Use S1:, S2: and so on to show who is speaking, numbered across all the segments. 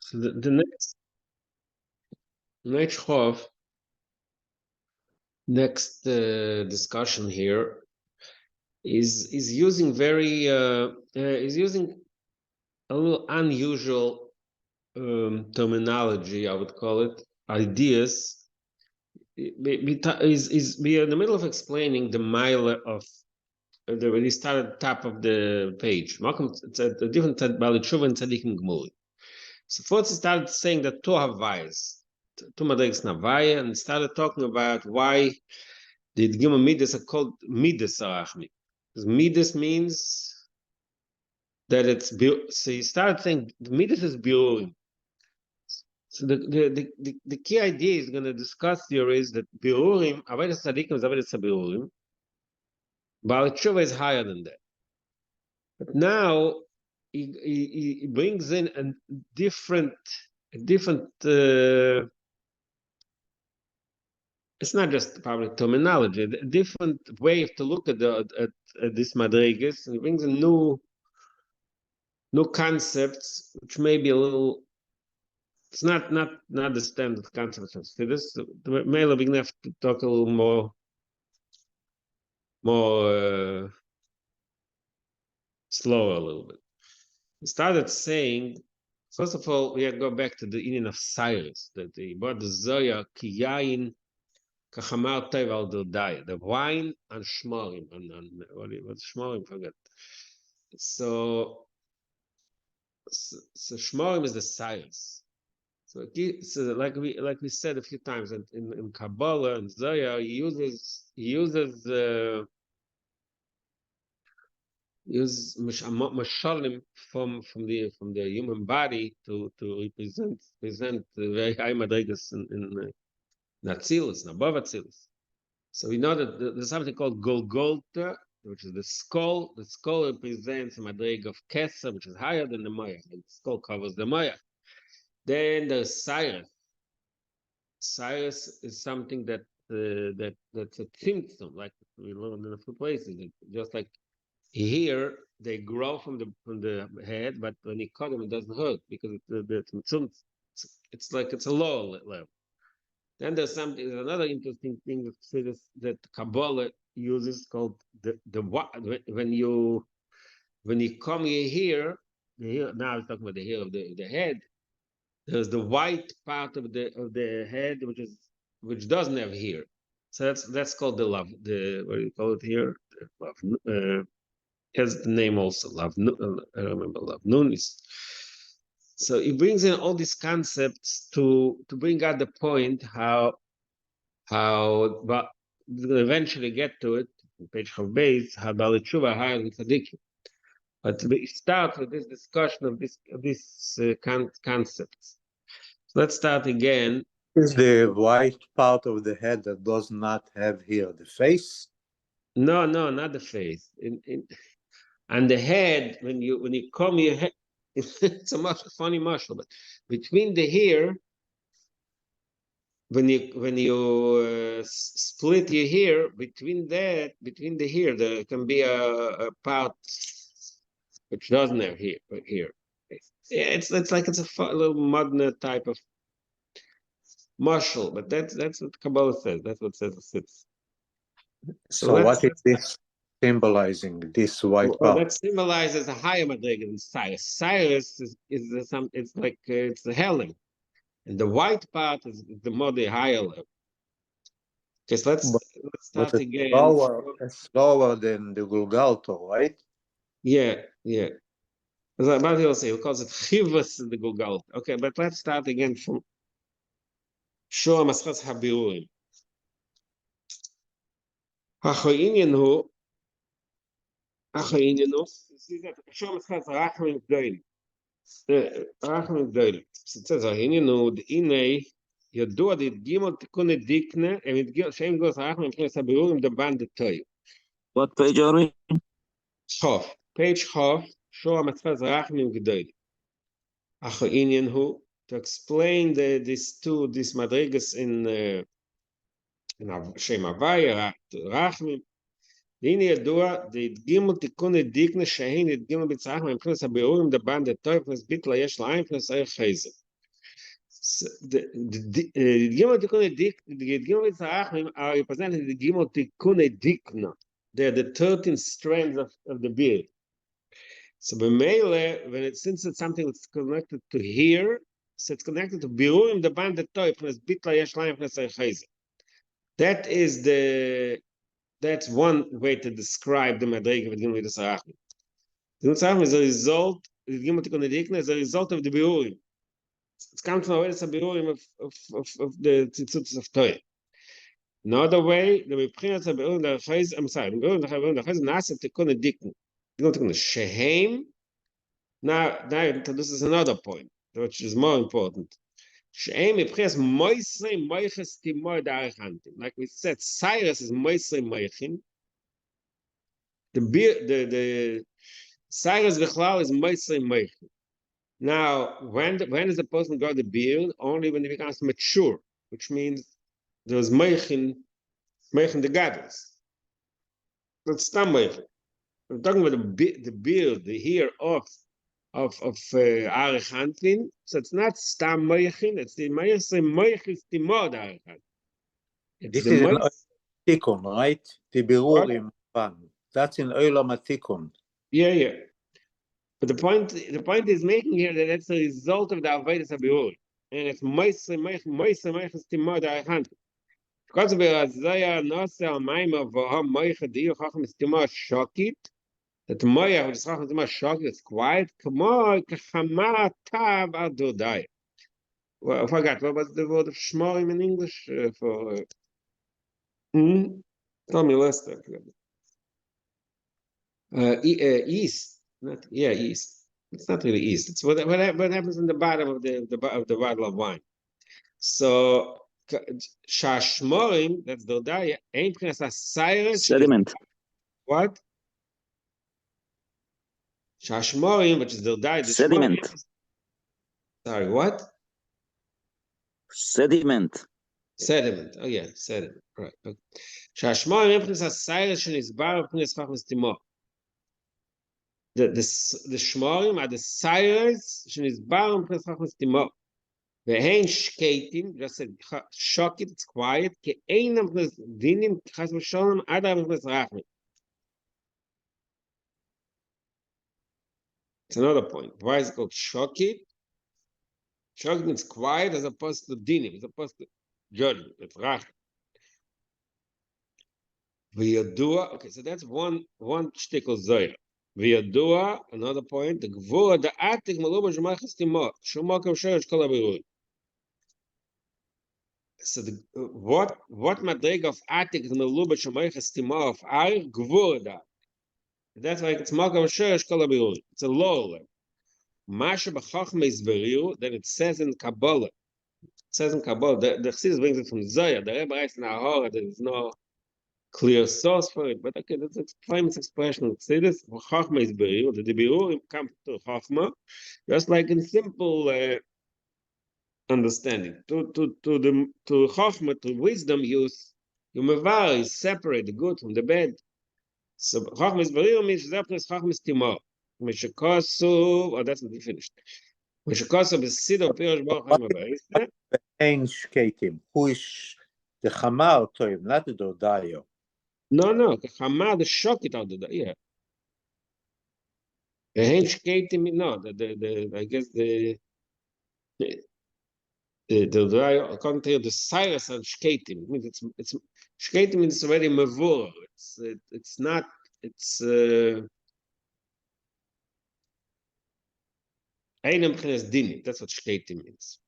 S1: So the next discussion here is using is using a little unusual terminology, I would call it, ideas. We are in the middle of explaining the mile of when he started at the top of the page. It's a different Bali Tshuva and Tzadikim Gmuli. So first he started saying that two Havayas, two Madrigas Navaya, and started talking about why the Gimel Midas are called Midas Arachmi. Because Midas means that it's, so he started saying Midas is Biurim. So the key idea is going to discuss here is that Biurim, Avodas Tzadikim is Avodas Biurim, Bali Tshuva is higher than that. But now he brings in a different it's not just probably terminology, a different way to look at this madrigas, and he brings in new concepts, which may be a little. It's not the standard concepts of Chassidus. Maybe we're gonna have to talk a little more slower a little bit. He started saying, first of all, we have to go back to the Indian of Cyrus, that he brought the Zoya Kiyayin Kachamar Tev al Dildai, the wine and Shmorim, and what's Shmorim? Forget. So Shmorim is the Cyrus. So like we said a few times in Kabbalah and Zoya, he uses mashalim from the human body to represent the very high madrigas in Atzilus, above Atzilus. So we know that there's something called Golgotha, which is the skull. The skull represents a madrig of Kesser, which is higher than the Maya. The skull covers the Maya. Then there's Cyrus. Cyrus is something that's a symptom, like we learned in a few places. Just like here, they grow from the head, but when you cut them, it doesn't hurt because it's like it's a lower level. Then there's another interesting thing that Kabbalah uses called when you come here, now I'm talking about the hair of the head. There's the white part of the head which doesn't have hair. So that's called the love. What do you call it here? Love. Has the name also love. I remember love. Nunis. So he brings in all these concepts to bring out the point how but we'll eventually get to it on page of base, how Bali Tshuva higher than Tzadikim. But we start with this discussion of this concepts. So let's start again.
S2: Is the white part of the head that does not have here the face?
S1: No, not the face. And the head, when you comb your head, it's a funny muscle, but between the hair, when you split your hair, between the hair, there can be a part which doesn't have hair. Yeah, it's like it's a little modern type of muscle, but that's what Kabbalah says. That's what says it sits.
S2: So what is this symbolizing? This white part?
S1: That symbolizes a higher madriga than Cyrus. Cyrus is it's like it's the Helen, and the white part is the higher level. Okay, so let's start again.
S2: It's lower than the Golgotha, right?
S1: Yeah. But he'll say, he calls it Chivas in the Golgotha. Okay, but let's start again from Shua Maschas Habiurim. Hachoinyan hu, see that Shua Maschas Rachmim Gdoili. Rachmim Gdoili. It says Hachoinyan hu, the Inei, Yodua the Gimel Tikune Dikne, and it Shem goes Rachmim Maschas Habiurim, the band the Toy.
S3: What page are we?
S1: Chof. Page Chof, Shua Maschas Rachmim Gdoili. Hachoinyan hu, to explain these madrigas in Shem Havaya, Rachmim. והנה ידוע, דגימו תיקון הדיקנה שהן הדגימו בצרח מבחינת הבירורים דבן דתוי פלס ביטלה יש לעין פלס ערך חייזר. So the Gimel Tikkun Dik, the Gimel Tzarachim are represented the Gimel Tikkun Dikna. They're the 13 strands of the beard. So B'meile, since it's something that's connected to here, so it's connected to Birurim the band the toy from Bitla Yesh Laim from Chayze. That's one way to describe the Madrega of Gimel Tzarachim. The Gimel Tzarachim is a result. The Gimel Tikkun Dikna is a result of the Birurim. It's come from a Birurim of the Tzitzuts of Torah. Another way, the Mepchinas of Birurim the Chayze. I'm sorry, the Birurim the Chayze Nasa Tikkun Dikna. Gimel Tikkun Shehem. Now it introduces another point, which is more important. Like we said, Cyrus is Moisei Moichin. The Cyrus Vichlal is Moisei Moichin. Now, when does a person grow the beard? Only when he becomes mature, which means there's Moichin the Gadlus. That's not Moichin. We're talking about the beard, the hair of Arichantin, so it's not Stam Moichin, it's the Moichin Stimod Arichantin.
S2: This is an Tikkun, right? The Birurim one. That's in Olam HaTikkun.
S1: Yeah. But the point is making here that it's a result of the Avodas HaBirurim. And it's Moichin Stimod Arichantin. Because of Azaya Nosel Maimah Voham Moichin Diyu Chacham Stimod Shokit, that the Moya, which is Chacham Shokit, is quiet. K'moi k'chama tav adodai. Well, I forgot. What was the word of Shmorim in English for? Tell me, Lester. East. East. It's not really east. It's what happens in the bottom of the bottle of wine. So Shashmorim, that's Dodai, ain't Cyrus.
S3: Sediment.
S1: What? Shashmorim, which is Dodai.
S3: Sediment.
S1: Sorry, what?
S3: Sediment.
S1: Sediment. Oh yeah, sediment. Right. Shashmorim imprints Cyrus and his bar imprints Chachmas Timor. The Shmorim are the Cyrus and his bar imprints Chachmas Timor. Ve'hein shkeitim, just said shokit, it's quiet. Ke'einam imprints dinim chas v'sholem adam imprints rachmim. It's another point. Why is it called shokit? Shokit means quiet as opposed to dinim, as opposed to judgment. It's rach. V'yadua. Okay, so that's one shtickle zoya. V'yadua. Another point. The gvura the atik maluba shemachas timor shumakom sherish kol habirurim. So what madrega of atik maluba shemachas timor of ar gvura da. That's why it's makom sherish kol habirurim. It's a lower level. Masha b'chachma is beriru. Then it says in Kabbalah. It says in Kabbalah. The Chassidus brings it from Zoya. The Rebbe writes in Ahora. There is no clear source for it, but okay, that's a famous expression. Say this: Chachma is beriru. The birurim come to Chachma, just like in simple understanding. To Chachma, to wisdom, you mevar, you separate the good from the bad. So Chachma is beriru means Zepnes Chachma is timor. Mishakasu, oh, that's not finished. Mishakasu b'sido pirosh baruch ha'mabayis.
S2: Ein shkeitim. Who is the Chamar Toim, not the Dodayo.
S1: No, Chamar the shokit out the yeah. The hein shkeitim, no, I guess the according to the Cyrus and shkeitim means it's shkeitim means already mavur. It's not Einem Chines Dinim. That's what shkeitim means.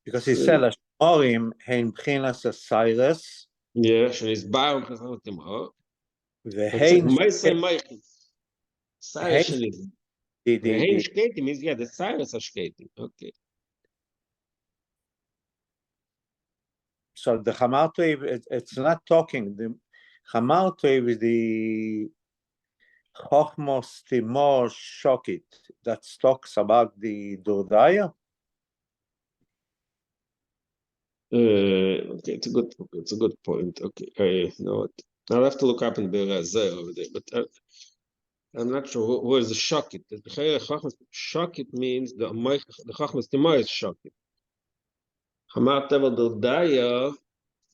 S2: Because he said Ashmorim hein b'chinas Cyrus.
S1: Yeah, she's bound to something more.
S2: The hein
S1: Cyrus is the hein shkeitim means the Cyrus are shkeitim. Okay.
S2: So the Chamar Toiv, it's not talking. The Chamar Toiv is the Chochmos Timor Shokit that talks about the Dordaya.
S1: Okay, it's a good point. Okay, you know what? I'll have to look up in the Razeh over there, but I'm not sure who is the shokit. The shokit means the chachmas timor is shokit. Hamar tevel dodaya,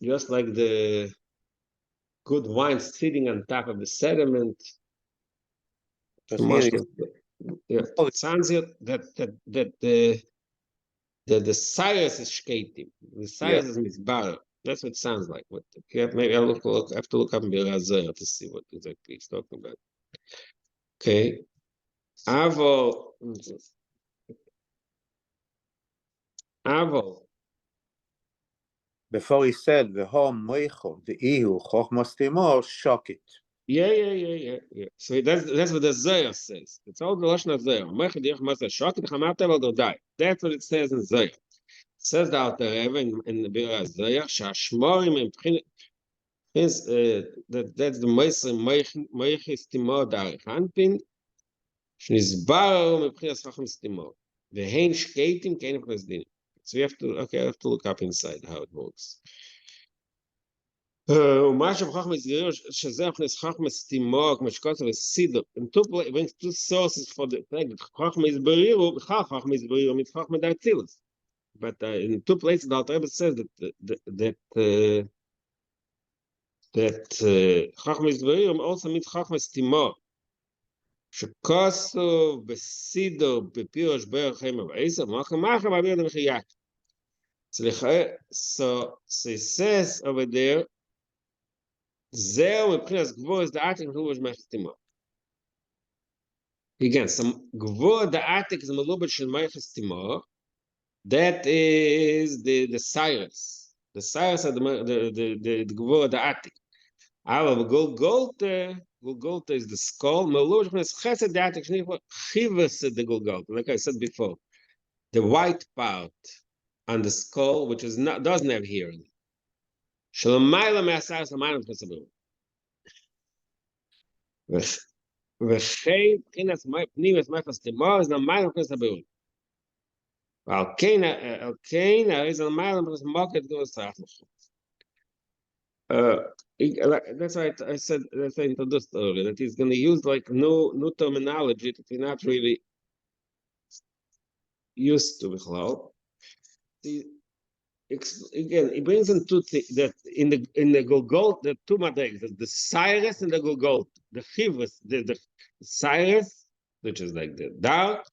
S1: just like the good wine sitting on top of the sediment.
S2: Because here
S1: Yeah, it sounds here that the Cyrus is shketim. The Cyrus is misbar. That's what it sounds like. But maybe I have to look up in Birazir to see what exactly he's talking about. Okay. Avo.
S2: before he said the home moicho, the ihu chochmos timor shock it.
S1: Yeah. So that's what the Zohar says. It's all the lashon of Zohar. Moicho diach masa shock it chamat tevel dodai. That's what it says in Zohar. It says the Alter Rebbe in the Birazir shashmorim in is that's the moichis timor darich anpin shnizbar mebchinas chachmas timor vehein shkeitim kein chesdinim. So I have to look up inside how it works. ומה שבחכם הסגיר שזה חכם סתימו כמו שכתוב בסידור. It brings two sources for the fact חכם הסברירו בכלל חכם הסברירו מתחכם דאצילוס. But in two places the Alter Rebbe says that חכם הסברירו also means חכם סתימו. שכתוב בסידור בפירוש בערך חיים ובעשר מחם באוויר דמחייה. So it says over there Zeo מבחינת גבוה דעתיק הוא משמח סתימו. Again, some גבוה דעתיק is a melubet של מייך סתימו. That is the Cyrus. The Cyrus are the גבוה דעתיק. אבל גולגולתה is the skull. melubet מבחינת חסד דעתיק שנקרא חיבס the גולגולתה. Like I said before, the white part on the skull, which doesn't have hearing. שלמעלה מהסיירס למעלה מבחינת סביר. וכי מבחינת פנימיות מייחס תימור זה למעלה מבחינת סביר. ועל כן הרי זה למעלה מבחינת מוקד גבוה סרח נכון. That's why I said, that's why I introduced earlier, that he's going to use like new terminology that we're not really used to בכלל. Again, he brings in two things that in the Golgotha, the two madrigas, the Cyrus and the Golgotha, the Chivus, the Cyrus, which is like the dark.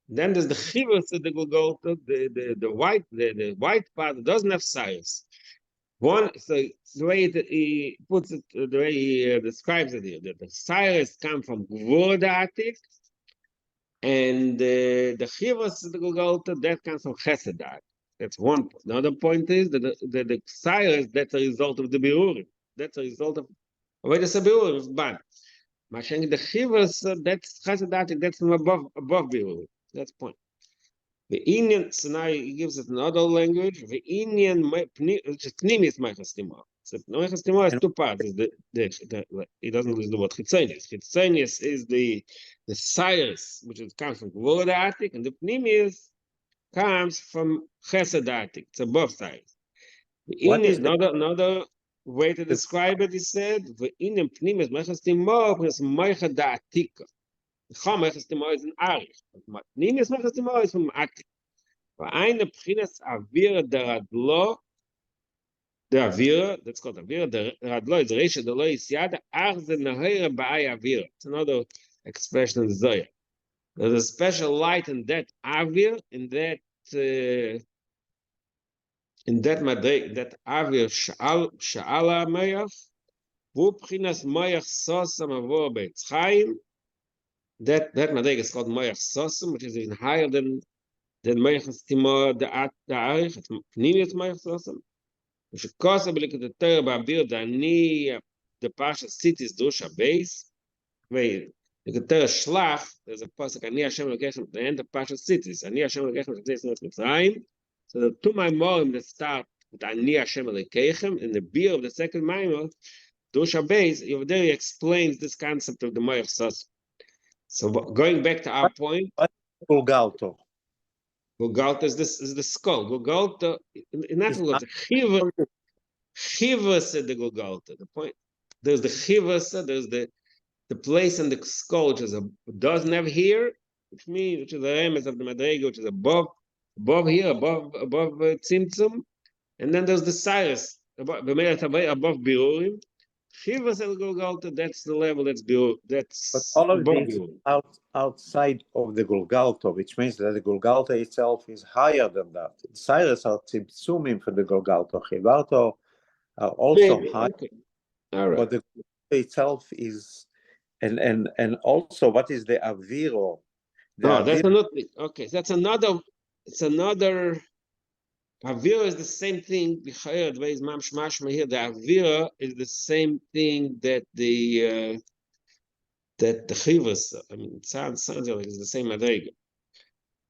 S1: Then there's the Chivus of the Golgotha, the white part that doesn't have Cyrus. One, so the way he puts it, the way he describes it here, that the Cyrus come from Gvur Atik, and the Chivus of the Golgotha that comes from Chesed Atik. That's one point. The other point is that the Cyrus, that's a result of the Birurim. That's a result of the Birurim is bad. Mashing the Chivas, that's Chesed, that's from above Birurim. That's the point. The Indian scenario, he gives it another language. The Indian, which is Pnimis Meichas Timor. So Meichas Timor has two parts. He doesn't use the word Chitzonius. Chitzonius is the Cyrus, which comes from Gvur Atik, and the Pnimis comes from Chesed Atik. It's above Cyrus. Another way to describe it, he said, the Indian Pnimis Meichas Timor is Meichas Atika. The Chom Meichas Timor is an Arich. Pnimis Meichas Timor is from Atik. Eine Pchinas Avira der Radlo, der Avira, that's called Avira, der Radlo is Reisha, the Lo is Yada, Ach ze Nahira Ba'ai Avira. It's another expression in Zohar. There's a special light in that Avir, in that Madrig, that Avir Sha'ala Mayach, Hu Pchinas Mayach Sosam Avor Beitz Chaim. That Madrig is called Mayach Sosam, which is even higher than Mayach Timor the Arich, it's Pnimius Mayach Sosam. Which is Kosa Belik the Torah Ba'avir, the Pasha cities Dusha base. Wait. The Torah Shlach, there's a pasuk Ani Hashem Elokeichem at the end of Pasha cities. Ani Hashem Elokeichem is Mitzrayim. So the two Maimorim that start with Ani Hashem Elokeichem in the beer of the second Maimor, Dusha Beis, over there he explains this concept of the Mayach Sas. So going back to our point,
S2: Golgotha.
S1: Golgotha is the skull. Golgotha, in other words, Chivas said the Golgotha. The point, there's the Chivas, there's the the place in the skull which is doesn't have here, which is the emes of the madrega, which is above here, above tzimtzum, and then there's the cyrus above birurim. Shivas el Golgotha, that's the level that's below.
S2: But all of
S1: above
S2: this
S1: birurim.
S2: outside of the Golgotha, which means that the Golgotha itself is higher than that. Cyrus are tzimtzumim for the Golgotha. Chivarto are also
S1: Maybe,
S2: high,
S1: okay. All right.
S2: but the Golgotha itself is, and also what is the Aviro?
S1: That's another thing. Okay, that's another. It's another. Avira is the same thing. The way is mashma here. The Avira is the same thing that the chivas. I mean, it sounds like it's the same madrega.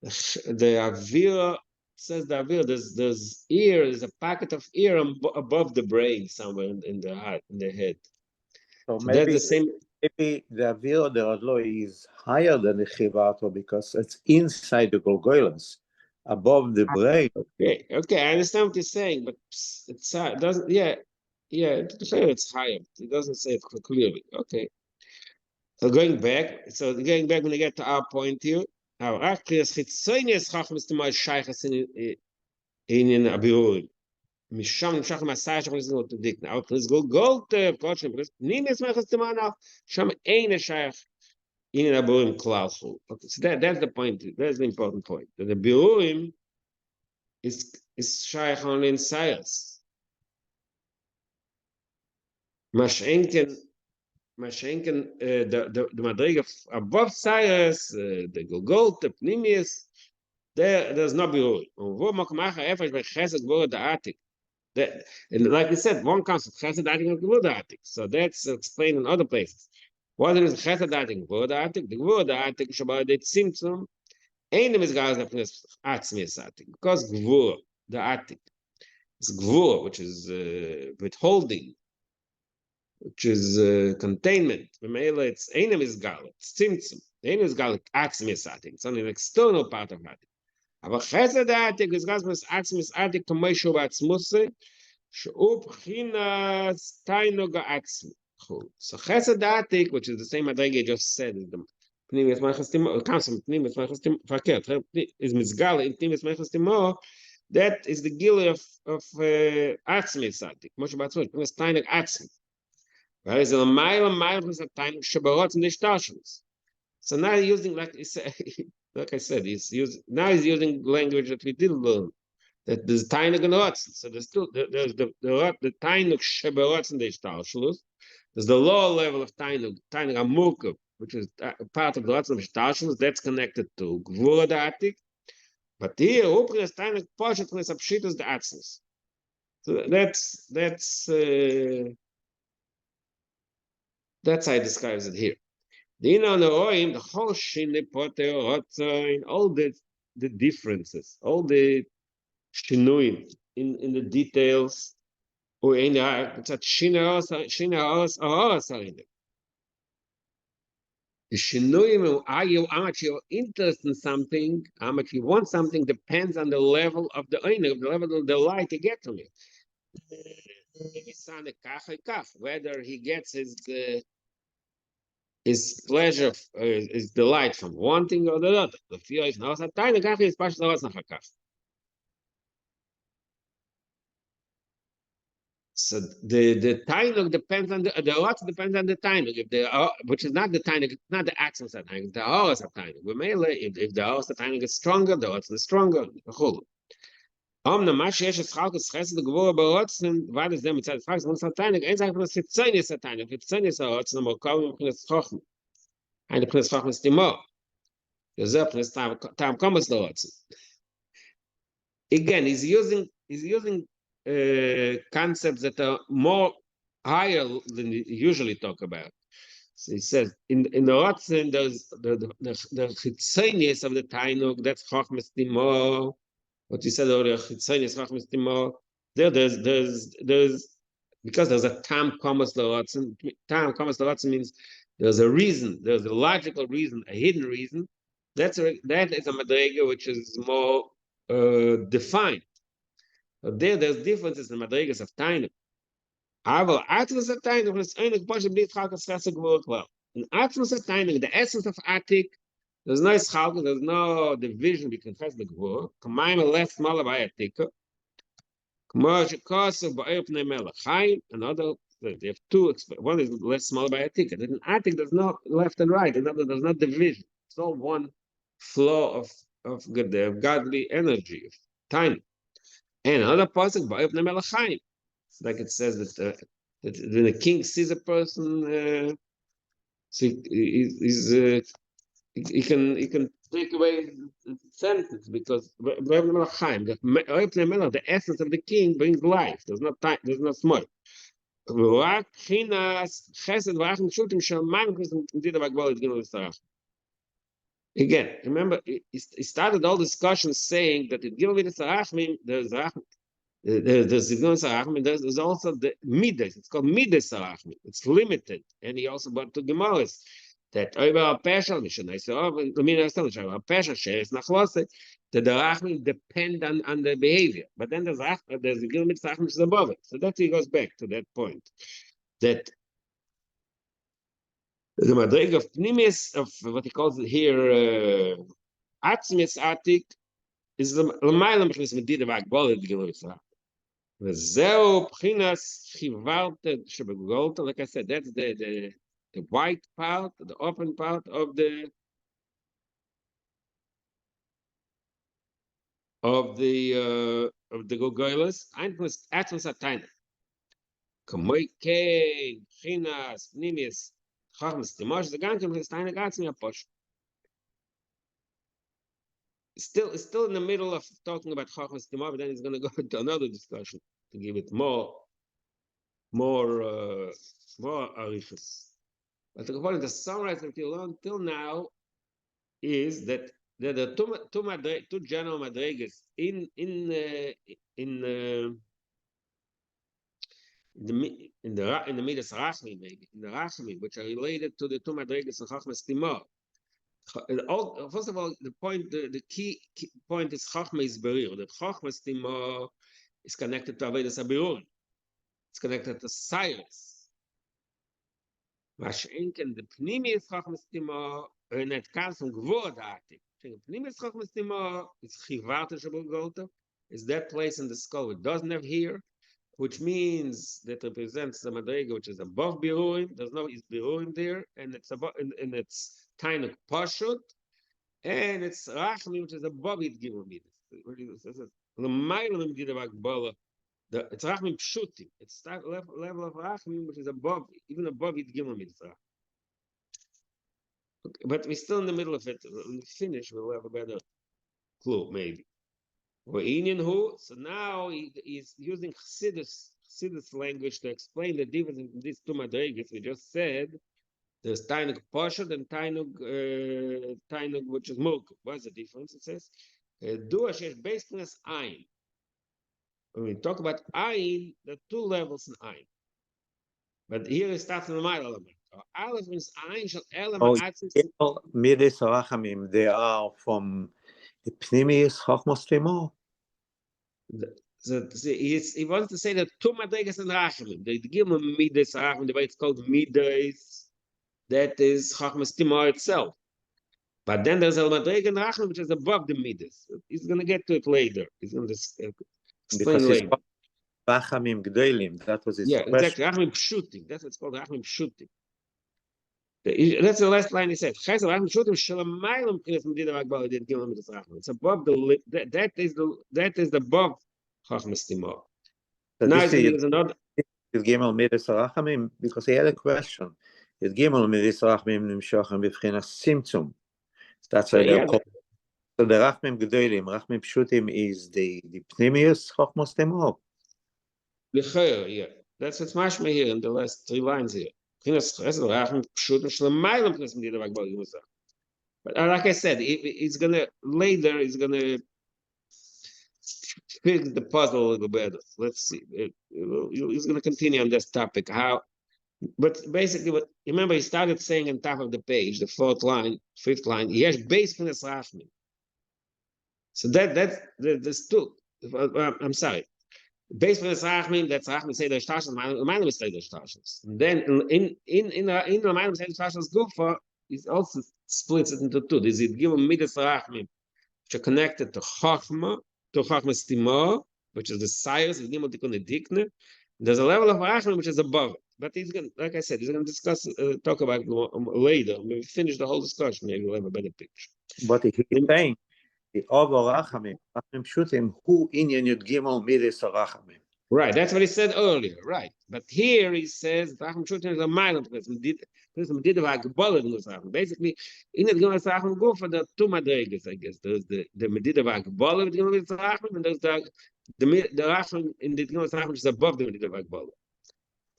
S1: The Avira says the Avira. There's ear. There's a pocket of ear above the brain somewhere in the heart, in the head.
S2: So
S1: that's the same.
S2: Maybe the Avira the Rodlo is higher than the Chivato because it's inside the Golgolas, above the brain.
S1: Okay, I understand what you're saying, but it doesn't. Yeah, it's higher. It doesn't say it clearly. Okay. So going back when I get to our point here, our Akrias Chitzonius Chachmas to my Shaychas in Abiur. Misham Shach Masaj is going to dick now. Please go to Kochim. Nimes Machas to Mana. Sham Ein Shayach in Abiurim Klausu. Okay, so that's the point. That's the important point. That the Abiurim is Shayach only in Cyrus. Mashenken, the madrega above Cyrus, the Golgotha, the Pnimius, there's no Biur. And like we said, one concept, Chesed Atik and Gvur Atik. So that's explained in other places. What is Chesed Atik and Gvur Atik? The Gvur Atik, Shabbat det Tzimtzum, Einem is Gaz Nepnes Atzmius Atik. Because Gvur, the Atik, is Gvur, which is withholding, which is containment. It's Einem is Gal, it's Tzimtzum. Einem is Gal, Atzmius Atik. It's only an external part of Atik. Aber Chesed Atik is Gaz Nepnes Atzmius Atik, Kamei Shu Batzmusei, שהוא בחינת תיינוג העצמי. So Chesed Atik, which is the same madrega just said, is the Pnimis Meichas Timo, comes from Pnimis Meichas Timo, verkehrt, is Mizgal in Pnimis Meichas Timo, that is the gili of Atzmi Atik, Moshe Batzmus, Pnimis Teinog Atzmi. Whereas the mile is a Teinog Shabarot in the Shtarshans. So now he's using, like I said, he's using language that we didn't learn. That there's Teinog and Rotzen. So there's the Teinog Sheberotz in the Shtarshlus. There's the lower level of Teinog Amurkov, which is part of the Rotzen of Shtarshlus. That's connected to Gvura Atik. But here, Upris Teinog Poshet Knes Apshitas the Atznis. So that's how he describes it here. The whole Shine Poter Rotzoin, all the differences, all the Shinuim in the details, or in the Shinuim, how much you're interested in something, how much you want something, depends on the level of the level of the light you get from it. Whether he gets his pleasure, his delight from one thing or the other. The fear is not a tiny kach is partial. So the tainug depends on the lots depends on the tainug. If they are, which is not the tainug, not the axis of tainug, the hours of tainug. If the hours of tainug is stronger, the lots is stronger. The mash yesh schalkus chesed the gvura barotzen. What is them? It's at fact. Once a tainug, ein sagt man es hitzonis a tainug. Hitzonis a rotzen, aber kaum pnes chochen. Eine pnes chochen ist immer. Yozer pnes tam komas the rotzen. Again, he's using concepts that are more higher than we usually talk about. So he says in the Rotzen, there's the chitzonius of the Tainug, that's Chochmas Timo. What you said earlier, chitzonius Chochmas Timo. There's because there's a tam komas Rotzen. Tam komas Rotzen means there's a reason, there's a logical reason, a hidden reason. That is a madrega which is more defined. There's differences in madrigas of Tainug. Aber Atlas of Tainug is only possibly Chalkas Chesed Gvura Klal. In Atzmus Atainik, the essence of Atik, there's no Schalke, there's no division between Ches and Gvur. Kamayim less smaller by Atika. K'mor shekosov ba'er pnei melech Chaim. Another, they have two. One is less smaller by Atika. In Atik, there's no left and right. Another, there's no division. It's all one flow of godly energy, of time. And another pasuk ba'er pnei melech Chaim. It's like it says that when a king sees a person, so he can take away the sentence because the essence of the king brings life. There's no time. There's no small. Again, remember, he started all discussions saying that it gives me the sarachmim. There's also the midas. It's called midas sarachmim. It's limited, and he also brought to Gemaras that over a pesha, the rachmim depend on the behavior. But then there's a gilmit sarachmim which is above it. So that he goes back to that point that the madrig of pnimis of what he calls it here atzmis atik is the l'maylam b'chinas medida v'agbol the gilmit sarachmim. V'zeu b'chinas chivarta shebegolta. Like I said, that's the white part, the open part of the Gogoilas. Einplus Atlas Atayna. Kamoike, Chinas, Nimis, Chachmas, Timosh, the Gankim, his Taina Gatsmi Aposh. Still in the middle of talking about Chachmas Timosh, but then he's going to go into another discussion to give it more arichas. But according to summarize until now is that there are two general madrigas in the midas rachmi, maybe in the rachmi, which are related to the two madrigas of Chachmas Timor. First of all, the key point is Chachmas Berir. That Chachmas Timor is connected to Avodas HaBirur. It's connected to Cyrus. Vashenken the Pnimius Chachmas Timor, and it comes from Gvur Da'atik. Pnimius Chachmas Timor is Chivarta Shebegolta, is that place in the skull which doesn't have here, which means that represents the Madrega which is above Biruim. There's no is Biruim there, and it's above, and it's Tainuk Pashut, and it's Rachmi which is above it Gimel Midas. It's Rachmim Pshutim. It's that level of Rachmim which is above, even above it Gimel Midas. Okay, but we're still in the middle of it. When we finish, we'll have a better clue, maybe. So now he's using Chassidus language to explain the difference in these two madrigas. We just said there's Tainug Pashut and Tainug which is Murkub. What's the difference? It says, Dua shesh baseness Ayin. When we talk about Ayin, there are two levels in Ayin. But here it starts in the middle element. Aleph means Ayin shall element.
S2: Midas Rachamim, they are from the Pnimius Chachmas Timor.
S1: He wants to say that two madrigas and Rachamim. They give him Midas Rachamim, the way it's called Midas. That is Chachmas Timor itself. But then there's a madriga and Rachamim which is above the Midas. He's going to get to it later. He's going to explain later.
S2: Rachamim G'deilim, that was his question.
S1: Exactly. Rachamim Pshutim. That's what it's called, Rachamim Pshutim. That's the last line he said. It's above the. That is above Chachmas Timor. Now there's another.
S2: Gimel Midas Rachamim, because he had a question. Is Gimel Midas Rachamim Nimshochem b'Bchinas Tzimtzum? That's why they're called. So the Rachamim G'deilim, Rachamim Pshutim is the Pnimius Chachmas Timor.
S1: Yeah, that's what's mashma here in the last three lines here. But like I said, he's gonna later. He's gonna fix the puzzle a little better. Let's see. He's gonna continue on this topic. But basically, remember, he started saying on top of the page, the fourth line, fifth line. He has base from the Rachmi. So that's two. I'm sorry. Based on the Rachmim, that's Rachmim say the Shtashas, Rachmim say the Shtashas. Then in Rachmim say the Shtashas Gufa, it also splits it into two. There's it given Midas Rachmim, which are connected to Chachma Stima, which is the Sires, is Nimot Tikun Dikne. There's a level of Rachmim which is above it. But he's going, like I said, he's going to discuss, talk about it later. When we finish the whole discussion, maybe we'll have a better picture.
S2: But he's saying the over Rachamim, Rachamim Shutim, who Inyan Yud Gimel Midas Rachamim.
S1: Right, that's what he said earlier, right. But here he says, Racham Shutim is a minor person. Basically, in the Gimel Racham go for the two madregas, I guess. There's the Medida Vagbola with Gimel Racham, and there's the Racham in the Gimel Racham, which is above the Medida Vagbola.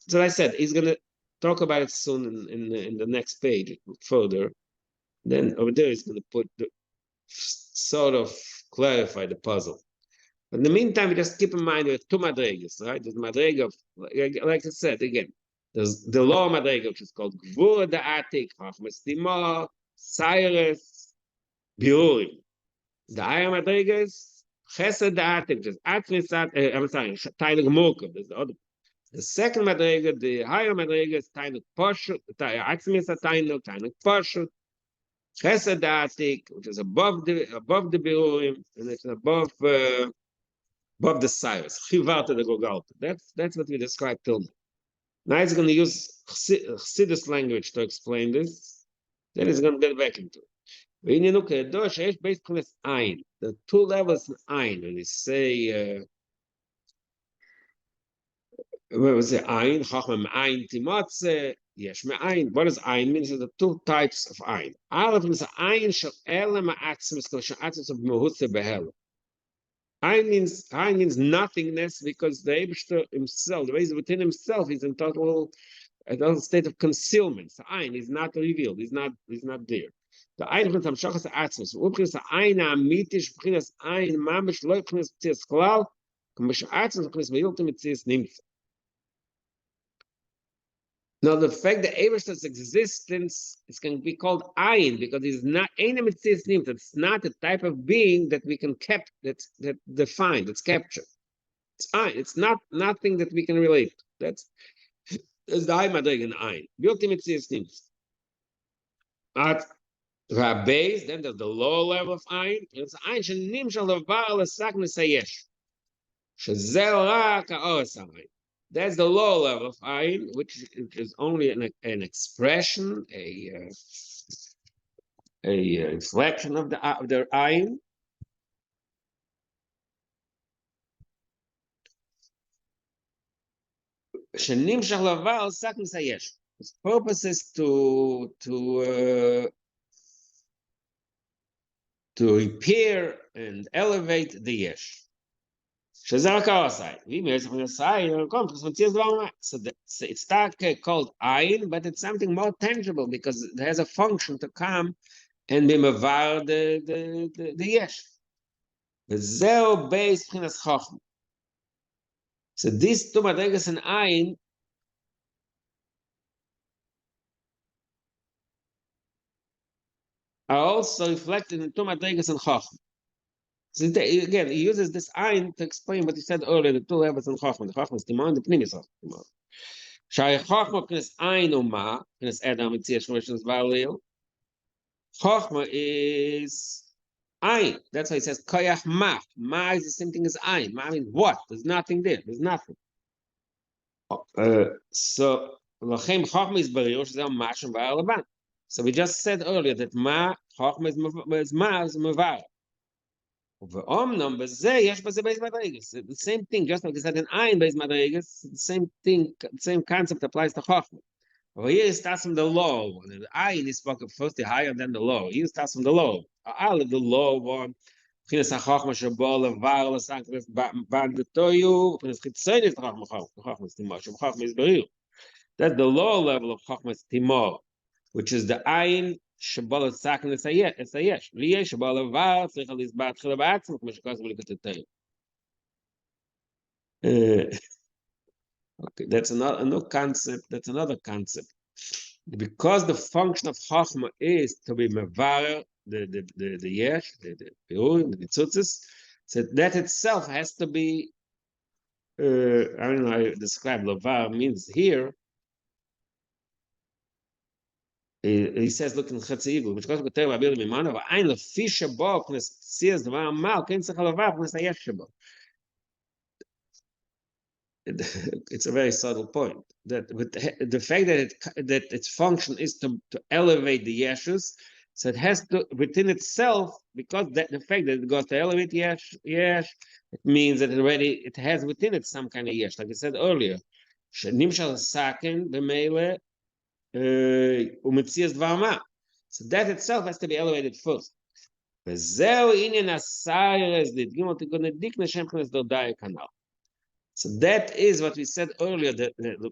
S1: So I said, he's going to talk about it soon in the next page further. Then over there, he's going to put the sort of clarify the puzzle. But in the meantime, we just keep in mind there are two madregas, right? There's madrega of, like I said again, there's the lower madrega, which is called Gvura Da'atik, Chachmas Tima, Cyrus, Biurim. The higher madrega is Chesed Da'atik, which is Atmisat, I'm sorry, Tainig Murkav. There's the other. The second madrega, the higher madrega is Tainig Pashut, Atmisat Tainig Pashut. Chesed Da'atik, which is above the Biurim, and it's above the Cyrus. Chivarta the Gogalta. That's what we described till now. Now he's going to use Chassidus language to explain this. Then he's going to get back into it. The two levels in Ein. When you say, where was it? Ein, Chachma Ein, Timotze, Yesh Me'ain. What does Ein mean? There's the two types of Ein. All of them is Ein Shel Ele Ma'atzim, Shel Atzim of Mehutze Behel. Ein means nothingness, because the Eibishter himself, the ways within himself, is in total state of concealment. So Ein is not revealed. He's not there. The Ein is Hamshachas Atzmos. Ubchis Ein Amitish Bchinas Ein Mamish Lo Bchinas Tzias Klal, Kamish Atzmos Bchinas Meyiltim Tzias Nimtza. Now, the fact that Eibishter's existence is going to be called Ayin, because it's not it's not a type of being that we can that's defined, that's captured. It's Ayin. It's not nothing that we can relate. That's the Ayin Madreg in Ayin. At Rabbeis, then there's the lower level of Ayin. It's Ayin shenim shel davar lesak nesayesh. Shezel rak ha'oras Ayin. That's the lower level of Ayin, which is only an expression, a reflection of their Ayin. Shenim shalaval sakin sayesh. Its purpose is to repair and elevate the yesh. So it's not called Ayin, but it's something more tangible, because it has a function to come and be mevar the yesh. The zeo based Bchinas Chachma. So these two madregas in Ayin are also reflected in two madregas in Chachma. So again, he uses this Ayin to explain what he said earlier, the two levels in Chachma. The Chachma is Timon, the Pnimis Chachma. Shai Chachma Bchinas Ayin Uma, Bchinas Adam Mitzias Shmishnas Valil. Chachma is Ayin. That's why he says Koyach Ma. Ma is the same thing as Ayin. Ma means what? There's nothing there. There's nothing. So Lachem Chachma is Barir, Shezeh Mashim Va'alaban. So we just said earlier that Ma, Chachma is Mevar. The same thing, just like I said in Ayin Beis Madregas, the same thing, same concept applies to Chachma. Over here it starts from the low. The Ayin is spoken first, the higher than the low. Here it starts from the low. All of the low one. That's the lower level of Chachma Timor, which is the Ayin. Okay, that's another concept. That's another concept. Because the function of Chachma is to be mevarer the yesh, the piruim, the tzutzis, so that itself has to be I don't know how to describe lavar means here. He says, look in Chatzigul, which goes to tell about the man of ein le fisher bo knes sees the mal kein sich lavar knes yeshbo. It's a very subtle point that with the fact that its function is to elevate the yeshus, so it has to within itself, because the fact that it goes to elevate yesh, it means that it has within it some kind of yesh, like I said earlier. Nimshal saken b'meile umetzias dvarma. So that itself has to be elevated first. Vezeu inyan asayres ditgimot ikonedik neshem knes dodai kanal. So that is what we said earlier.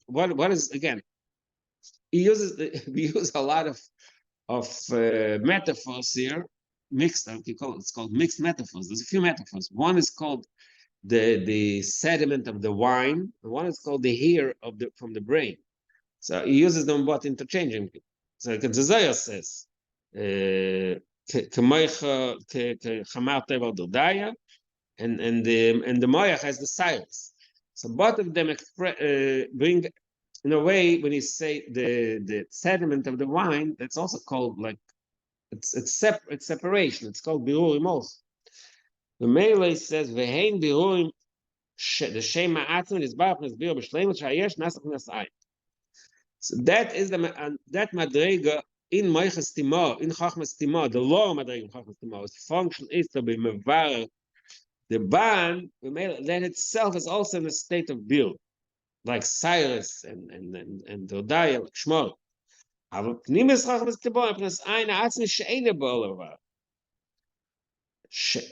S1: What is again? We use a lot of metaphors here, mixed. It's called mixed metaphors. There's a few metaphors. One is called the sediment of the wine. And one is called the hair from the brain. So he uses them both interchangeably. So the Zohar says, and the moyach has the silence. So both of them bring, in a way, when you say the sediment of the wine, that's also called like it's separation. It's called birurim also. The Meile says vehein birurim the shema atzmin is barachnes biur b'shleimus shayesh nasach nasai. So that is that madrega in moiches timor, in chachmas timor, the law madrega in chachmas timor. Its function is to be mevar. The ban, that itself is also in a state of build, like Cyrus and Dodaya, like Shmuel. Aber pnimis chachmas tibor, pnimis ein atzmi she'ene bo'olavar.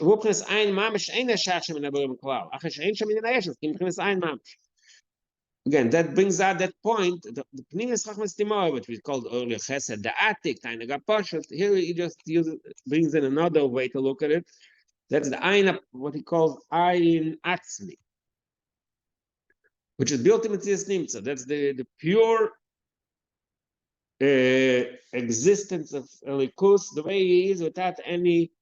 S1: Wo pnimis ein mamish she'ene shach shem in aborim klal. Ach she'ene shem in ayeshes, kim pnimis ein mamish. Again, that brings out that point, the pnimis chachmas tibor, which we called earlier chesed, the atik, tainag aposhut. Here he just brings in another way to look at it. That's the ayin, what he calls ayin atzmi, which is built in Metzias Nimtza. That's the pure existence of Elikus, the way he is, without any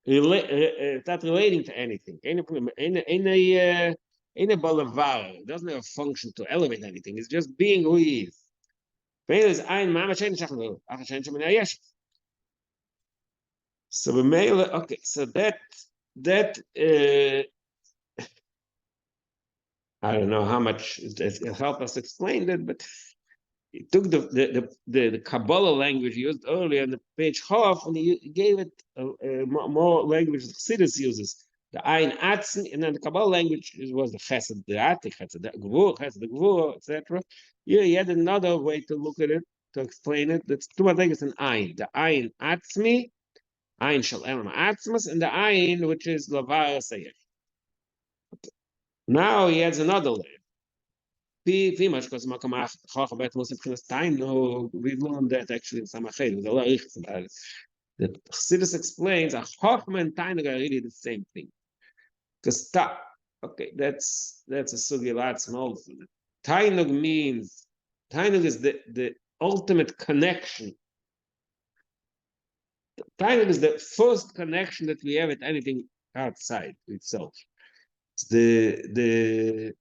S1: without relating to anything. In a balavar, it doesn't have a function to elevate anything. It's just being who he is. So okay, so that I don't know how much it helped us explain that, but it took the Kabbalah language used earlier on the page half, and he gave it more language that Chassidus uses. The Ayin Atzmi, and then the Kabbalah language was the Chesed, the Atik, Chesed, the Gvur, etc. Here he had another way to look at it, to explain it. That's two things in Ayin. The Ayin Atzmi, Ayin Shel Elam Atzmas, and the Ayin, which is Lavar Sayesh. Now he adds another layer. We've learned that actually in Samachet, with a lot of about it. The Chassidus explains that Chochmah and Tainug are really the same thing. Because okay, that's a sugi lot small. Tainug is the ultimate connection. Tainug is the first connection that we have with anything outside itself. It's the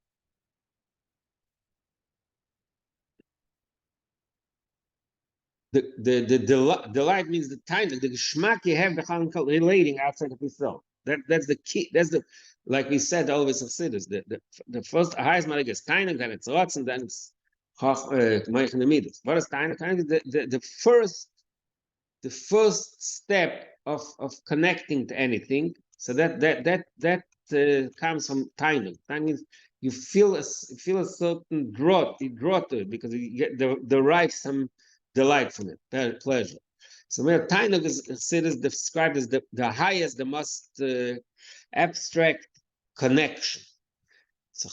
S1: delight means the time, the geschmack you have the relating outside of yourself. That's the key. That's the, like we said always considers the first highest malig is tiny, then it's lots, and then it's moichin midas. What is tiny? The first step of connecting to anything. So that comes from tiny. Tiny means you feel a certain draw to it because you derive some delight from it, pleasure. So where Tainug is described as the highest, the most abstract connection. So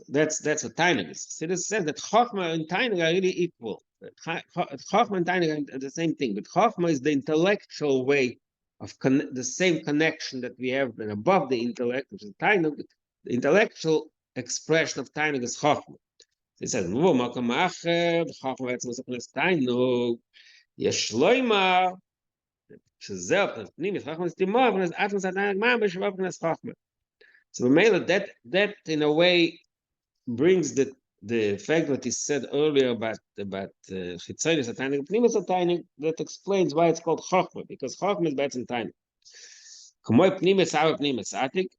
S1: that's what Tainug is. Siddur says that Chochmah and Tainug are really equal. Chochmah and Tainug are the same thing, but Chochmah is the intellectual way of the same connection that we have and above the intellect, which is Tainug. The intellectual expression of Tainug is Chochmah. He says, so that in a way brings the fact that he said earlier about Chitzonius Atainik, Pnimis Atainik, that explains why it's called Chochma, because Chochma is better than Tainik. Kamoi Pnimis Ava Pnimis Atik.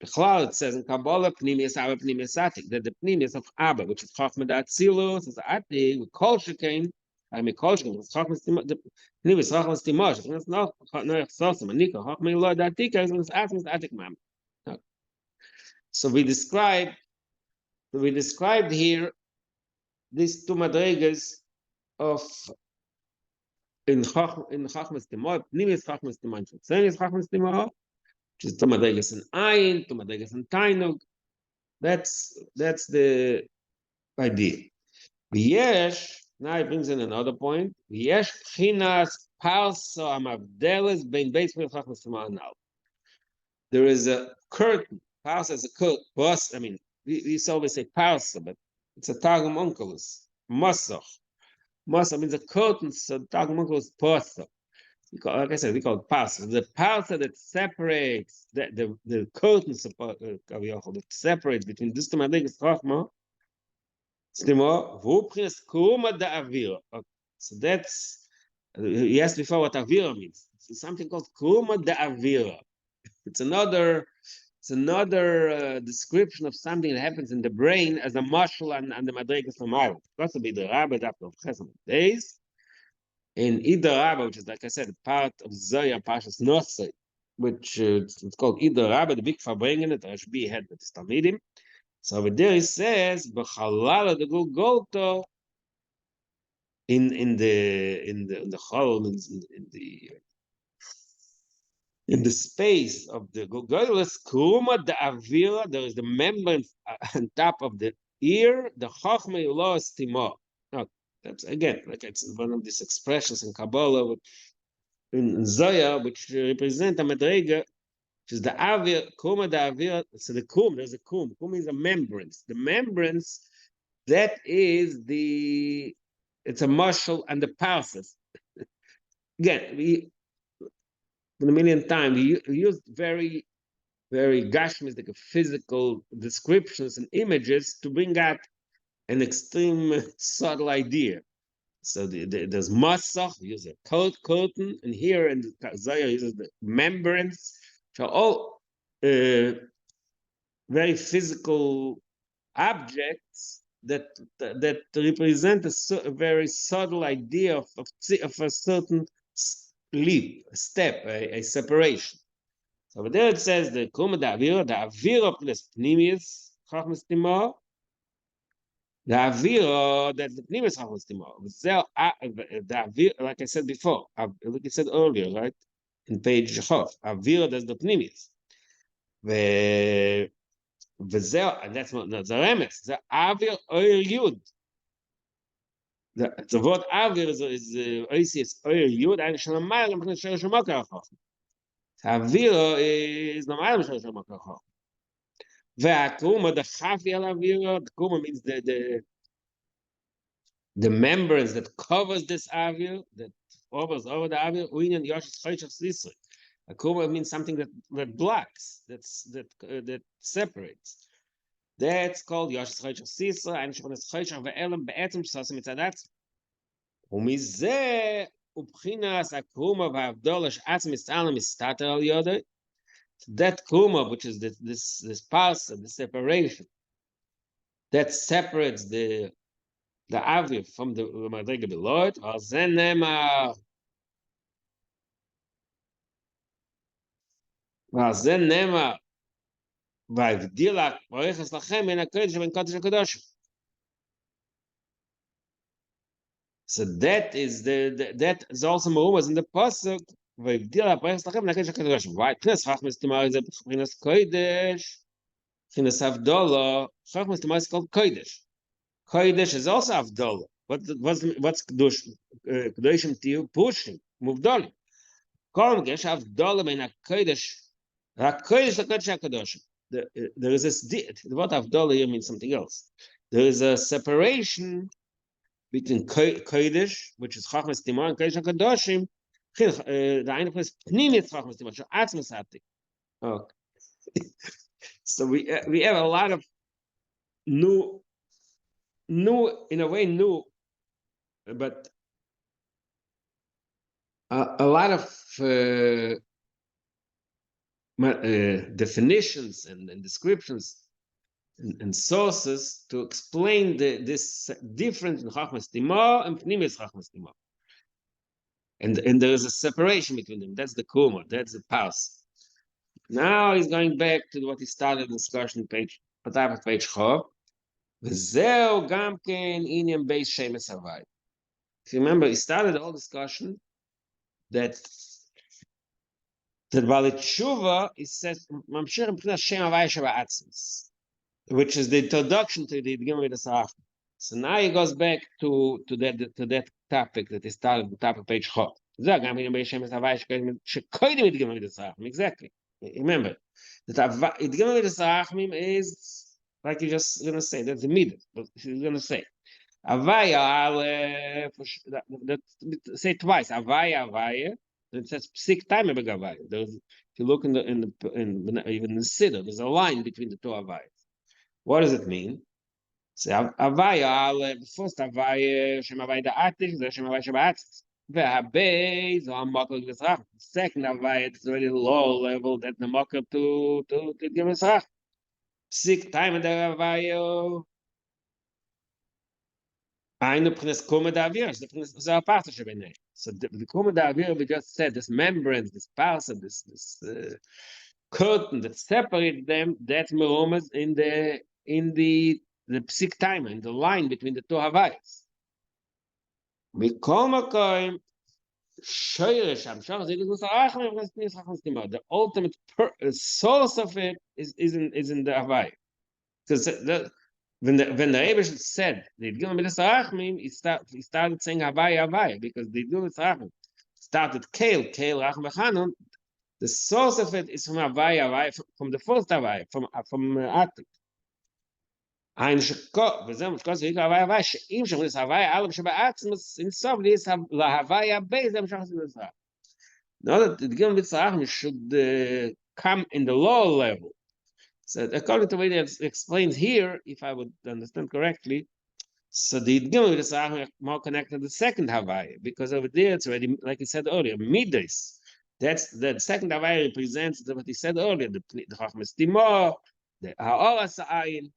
S1: It says in Kabbalah, Pnimis Ava Pnimis Atik, that the Pnimis of Abba, which is Chochma da Atzilus, is Atik, with Kol Shekain, I mean Kol Shekain, it's Chochma the Pnimis Chochma Stimosh, it's not Sosim, Anika, Chochma Eloi da Atik, it's Atik Mam. So we described here these two madrigas of in Chachmas Timor, Pnimis Chachmas Timor, Chitzonius Chachmas Timor, which is two madrigas in Ayin, two madrigas in Tainug. That's the idea. V'yesh, now he brings in another point. V'yesh Pchinas Parso Amavdeles Bein Beis Pnimis Chachmas Timor now. There is a curtain. Parso is a curtain. Bus. I mean, we always say Parso, but it's a Targum Onkelos. Masach. Masach means a curtain, so Targum Onkelos is Parso. Like I said, we call it Parso. The Parso that separates the curtains that separates between this Madrigas Chachma, Stimor, V'upchines Kuma da Avira. So that's you asked before what Avira means. It's something called Kuma da Avira. It's another description of something that happens in the brain as a marshal and the madrigas from Ireland. It's got to be the Rabbi after Chesed days. In Ida Rabba, which is, like I said, part of Zoya Pashas Nosei, which it's called Ida Rabba, the big Farbringen, the Rashbi had with the Talmidim. So over there he says, B'chalala the Golgotha in the Chol, in the space of the Golgotha, Kuma the Avira, there is the membrane on top of the ear, the Chochma Elohos Timor. That's again, like it's one of these expressions in Kabbalah, in Zoya, which represent a Madrega, which is the Avir, Kuma the Avir. So the Kum, there's a Kum. Kum is a membranes. The membranes, that is it's a marshal and the pulses. Again, we a million times we used very, very gashmistic physical descriptions and images to bring out an extreme subtle idea. So there's masach, use a curtain, and here in the Zayah uses the membranes, which are all very physical objects that represent a very subtle idea of a certain leap, a step, a separation. So over there it says the Kuma da Avira plus Pnimius, Chachmas Timor. The Avira, that's the Pnimis Chachmas Timor. The Avira, like I said before, like I said earlier, right? In page Chof, Avira, that's the Pnimis. And that's not the Remes. The Avir Oyer Yud. The word Avir is Oisius Oyer Yud, and Shalamayel, and Shal Shamakar Chof. Avira is Namayel, Shal Shamakar Chof. Ve'akuma, the Chafi al Avira, the Kuma means the membranes that covers this avir, that covers over the avir, uinen yoshes chayshach sisri. Akuma means something that blocks, that separates. That's called yoshes chayshach sisri, and shechones chayshach ve'elam be'etzim shasim mitzadat. Umizeh ubchinas akuma v'avdolash atzim misalam mistater al yodei. That kuma, which is this pulse, the separation, that separates the Avir from the Madrega below it, Vazen Nema Vayvdilak Oreches Lachem in a Kodesh Ben Kodesh HaKadoshim. So that is also Marumas in the Pasuk Vayvdilak Oreches Lachem in a Kodesh HaKadoshim. Why? P'nes Chachmas Timar is a P'nes Kodesh, P'nes Avdola. Chachmas Timar is called Kodesh. Kodesh is also Avdola. What's Kedush? Kedushim Tiu pushing, Muvdolim. Kolm Gesh Avdola bein HaKodesh, HaKodesh HaKodesh HaKadoshim. There is this, the word Avdola here means something else. There is a separation between Kodesh, which is Chachmas Timor, and Kodesh HaKadoshim. The eine place Pnimis Chachmas Timor, so Atzmas Haptik. Okay. So we have a lot of new, in a way new, but a lot of definitions and descriptions and sources to explain this difference in Chachmas Timor and Pnimis Chachmas Timor. And there is a separation between them. That's the Kuma, that's the pulse. Now he's going back to what he started the discussion page, top of page Chob. V'zeu gam ken inyan beis shemes havai. If you remember, he started the whole discussion that Bali Tshuva, he says, Mamshir M'pina Shem Havai Sheba Atzmis, which is the introduction to the Gimel Sarach. So now he goes back to that topic that he started at the top of page Chob. Exactly. Remember, that Gimel Sarachim is, like you're just going to say, that's the middle. But he's going to say, Avaya, say twice, Avaya. It says psik time begavaya. If you look in even in the Siddur, there's a line between the two avayas. What does it mean? Say avaya, the first avaya, shem avaya da atish, the shem avaya shabatzis. Ve'habei, so amakal g'esrach. Second avaya, it's already low level that the makal to give esrach. Psik time of the avaya. Eine Prinz Kuma da Avir, the Prinz Zapata Shabene. So the Kuma da Avir, we just said, this membrane, this parcel, this curtain that separates them, that's Meromas in the psik timer, in the line between the two Havayas. The ultimate source of it is in the Havaya. Because when the Rebbe said the Gimel Midas Rachmim, he started saying Havaya, because the Gimel Midas Rachmim started Keil Rachim V'Chanun. The source of it is from Havaya, from the first Havaya, from Atik. Ein Shekot, v'zeh Mishkos V'yik Havaya, she'im Shem Midas Havaya, Alam Sheba Atzmus, in Sof, this Havaya Beis, Zeh Mishkos Midas Rachmim. Now that the Gimel Midas Rachmim should come in the lower level. So according to the way it explains here, if I would understand correctly, so the Gimel is more connected to the second Havaya, because over there it's already, like he said earlier, Midas. That's the second Havaya represents what he said earlier, the Chachmas Timor, the Ha'oras Ha'ayin,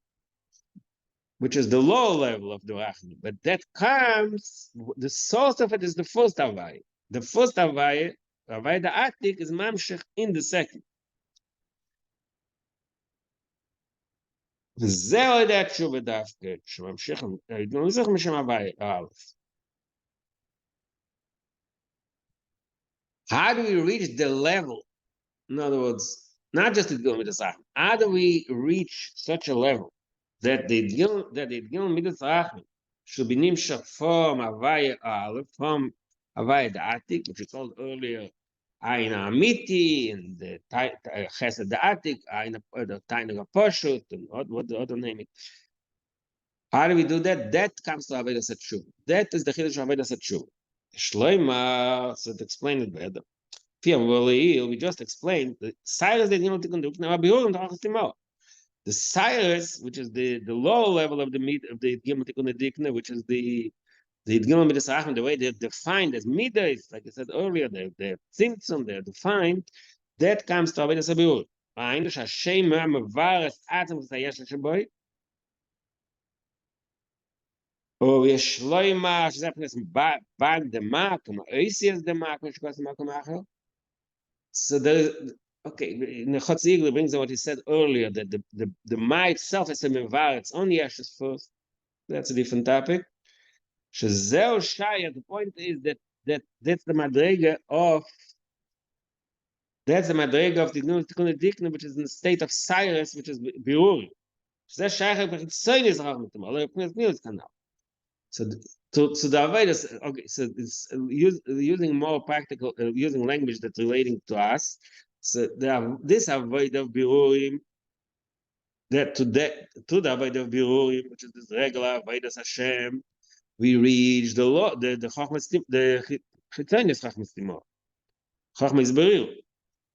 S1: which is the lower level of the Rachmim. But that comes, the source of it is the first Havaya. The first Havaya, Havaya the Atik, is Mamshech in the second. וזהו ידע תשובה דווקא, שממשיך, לא נזכר משם הבית, How do we reach the level? In other words, not just the Gimel Midas Rachmim. How do we reach such a level that the Gimel Midas Rachmim should be nimshach from Havaya Aleph, from Havaya Atik, which we called earlier Ayin Amiti, and the Chesed Atik, the Tainag Poshut, and what the other name is. How do we do that? That comes to Avodas HaTshuva. That is the Chiddush of Avodas HaTshuva. Shloima, so to explain it better. We just explained the Cyrus they didn't do the Cyrus, which is the lower level of the meat of the Gimel Tikkun Dikna, which is the Gimel Midas Rachmim, the way they're defined as midas, like I said earlier, they're tzimtzum, they're defined. That comes to Avodas HaBiur. Ha'indush Hashem mevares atzem v'sayesh sheboy. Or Yeshloima shezepnes bag demak, oisias demak, mishkos makom achel. So there, okay, in the Chatzigli brings on what he said earlier, that the ma itself is a mevar, it's only ashes first. That's a different topic. Shezeu shaya, the point is that's the madrega of the Tikkun Dikna, which is in the state of Cyrus, which is biur. Shezeu shaya b'chitzoyin is rachmim t'mal, so the Avodas, okay, so it's using more practical, using language that's relating to us. So this Avodah of Birurim, that to the Avodah of Birurim, which is this regular Avodas Hashem, we reach the law, the Chachmas, the Chitzanis Chachmas Timor, Chachmas Birurim.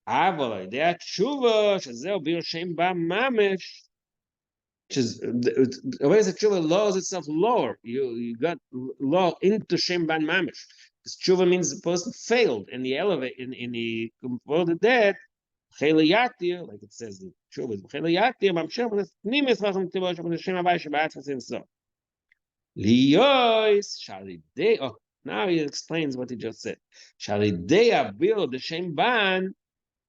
S1: Avalai, the Tshuva, Shazeu Bir Shem Ba Mamesh. which is the way the tshuva lowers itself lower. You got low into Shem Ban Mamish. This tshuva means the person failed and he elevated and he converted that. Chelayatir, like it says the tshuva is Chelayatir. Mamshem with Nimis Racham Tibosh with Shem Abai Shabbat Hasim So. Liyois Shalidei. Oh, now he explains what he just said. Shalidei Abil the Shem Ban.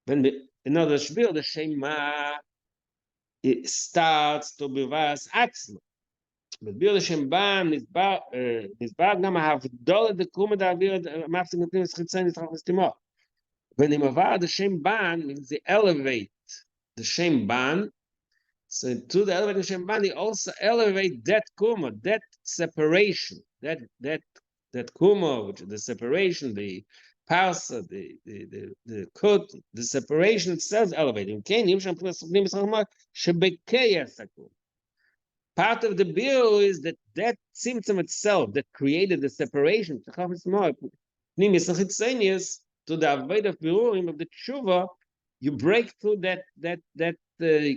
S1: When in other Shbil the Shem Ma. It starts to be vas atzma. But bir Shem Ban nisbar gam havdol de kume da wir mafsig mit dem Schitzen ist auch Timo. When im war the Shem Ban means they elevate the Shem Ban. So to the elevate the Shem Ban, they also elevate that kume, that separation, that kume, which is the separation, the parsa, the cut, the separation itself elevating. Part of the bill is that symptom itself that created the separation to the avoid of birurim of the tshuva, you break through that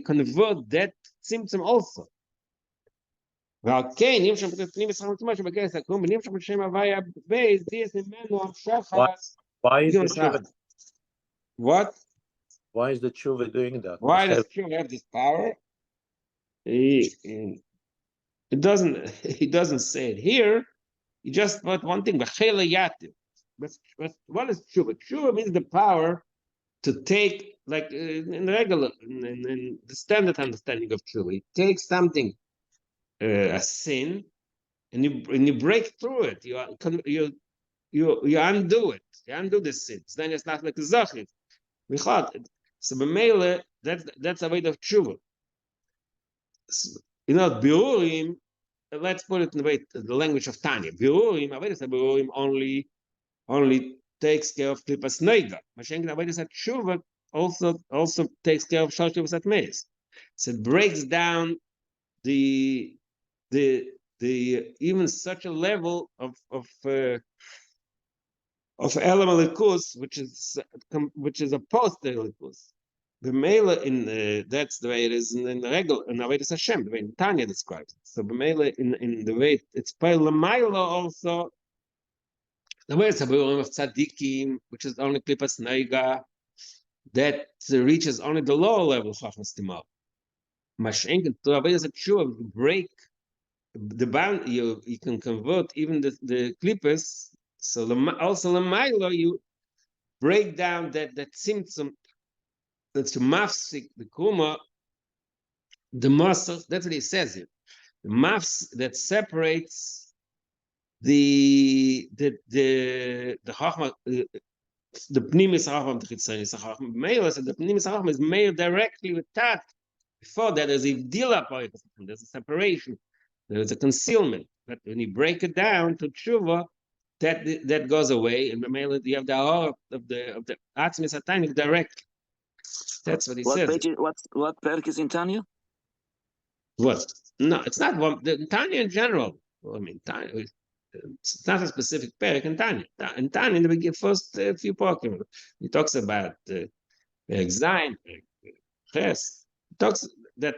S1: convert that symptom also. Why is
S2: the tshuva?
S1: What?
S2: Why is the tshuva doing that?
S1: Why does tshuva have this power? It doesn't say it here. He just put one thing. But what is tshuva? Tshuva means the power to take, like in the standard understanding of tshuva, it takes something, a sin, and you break through it. You undo it. You undo the sins. Then it's not like a zachit. So b'meile, that's a way of tshuva. Birurim. Let's put it in the language of Tanya. Birurim only takes care of klipas neiga. Mashenkin avodas tshuva also takes care of shalosh klipas atmeis. So it breaks down the even such a level of elam alikus, which is opposed to alikus. The mele in that's the way it is in the regular in avodas Hashem, the way Tanya describes it. So the mele in the way it's Lamaila also. The way it's a birurim of tzaddikim, which is only klipas neiga, that reaches only the lower level of chachmas timah. Mashenkin to avodas tshuva, break the bound. You can convert even the klipas. So also lamaila, you break down that symptom. That's to mafsik the kuma, the muscles. That's what he says here. The mafs that separates the chachma, the pnimis chachma, the chitzanis chachma. Meir said the pnimis chachma is meir directly with tat. Before that, there's a dila, there's a separation, there's a concealment. But when you break it down to tshuva, that goes away, and you have the aura of the atzmis hataynik directly. That's what he says.
S3: What perk is in Tanya?
S1: What? No, it's not one. Tanya in general. Well, I mean, Tanya. It's not a specific perk in Tanya. In Tanya, in the first few pokim, he talks about Zayin, Ches. He talks that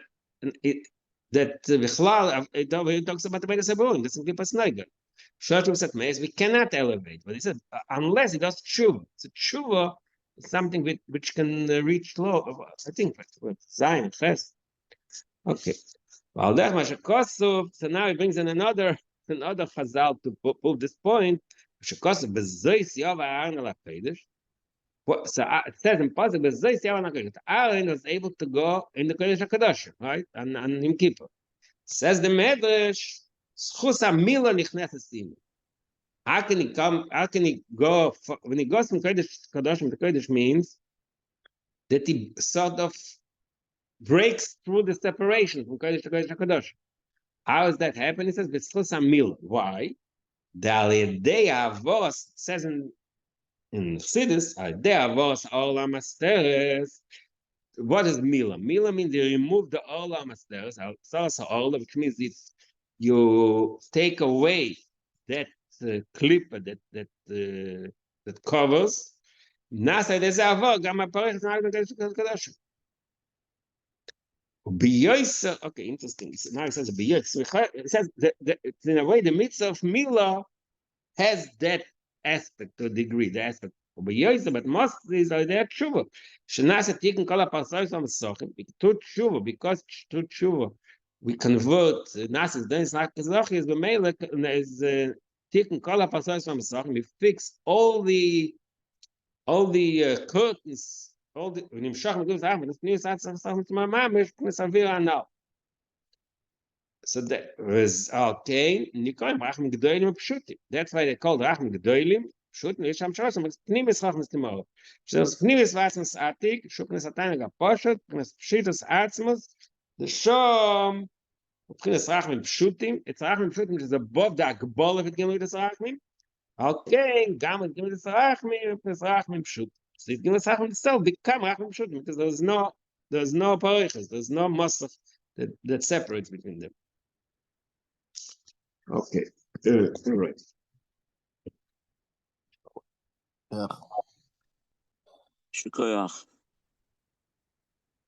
S1: he talks about the Beit HaBurim. That's in Klipas Neiga. Shloshim said, we cannot elevate. But he said, unless he does tshuva. So tshuva. Something which can reach low. I think Zion, Ches. Okay. Well, that's Mashakosov. So now he brings in another chazal to prove this point. Mashakosov bezois yova Aaron al Hakodesh. So it says in Pasuk bezois yova Aaron al Hakodesh. Aaron was able to go in the Kodesh HaKadosh, right? And Yom Kippur. Says the Medrash, schus hamila nichneses imo. How can he come? How can he go? When he goes from Kodesh to Kadosh, the Kodesh means that he sort of breaks through the separation from Kodesh to Kadosh. How does that happen? He says, "B'tzchus hamila." Why? The alidei avos says in Chassidus, alidei avos olam asteres. What is mila? Mila means you remove the olam asteres, also olam, which means you take away that clip that covers. Nasa des avor gam aparech nag kadosh. Okay, interesting. Now it says B'yoysa. It says that in a way the mitzvah of Milah has that aspect to a degree, the aspect of B'yoysa, but most of these are there tshuva. Shenasa tikkun kol ha'parasos ha'mesochim. To tshuva, because to tshuva, we convert Nasis Denis Nakazochi is b'meilek is tikkun kol ha'parasos ha'mesochim. We fix all the curtains. All the ונמשך מגוס האחר, ונכניס עד סוף סוף ממש מסביר הנ"ל. So that was okay. Nikoim rachim gedolim pshutim. That's why they called rachim gedolim pshutim. יש שם שלוש, אבל פנימיס רachim סתימות. Because פנימיס ועצמוס עתיק, שופנס עתיים הגפושת, פנימיס פשיטוס עצמוס, ושום, פנימיס רachim pshutim. It's rachim pshutim, which is above the agbol of it gemilas rachim. Okay, גם את gemilas rachim, פנימיס rachim pshutim. So it gives us itself become rachim pshutim because there's no parichas, there's no musaf that separates between them. Okay, right.
S3: Shikoyach.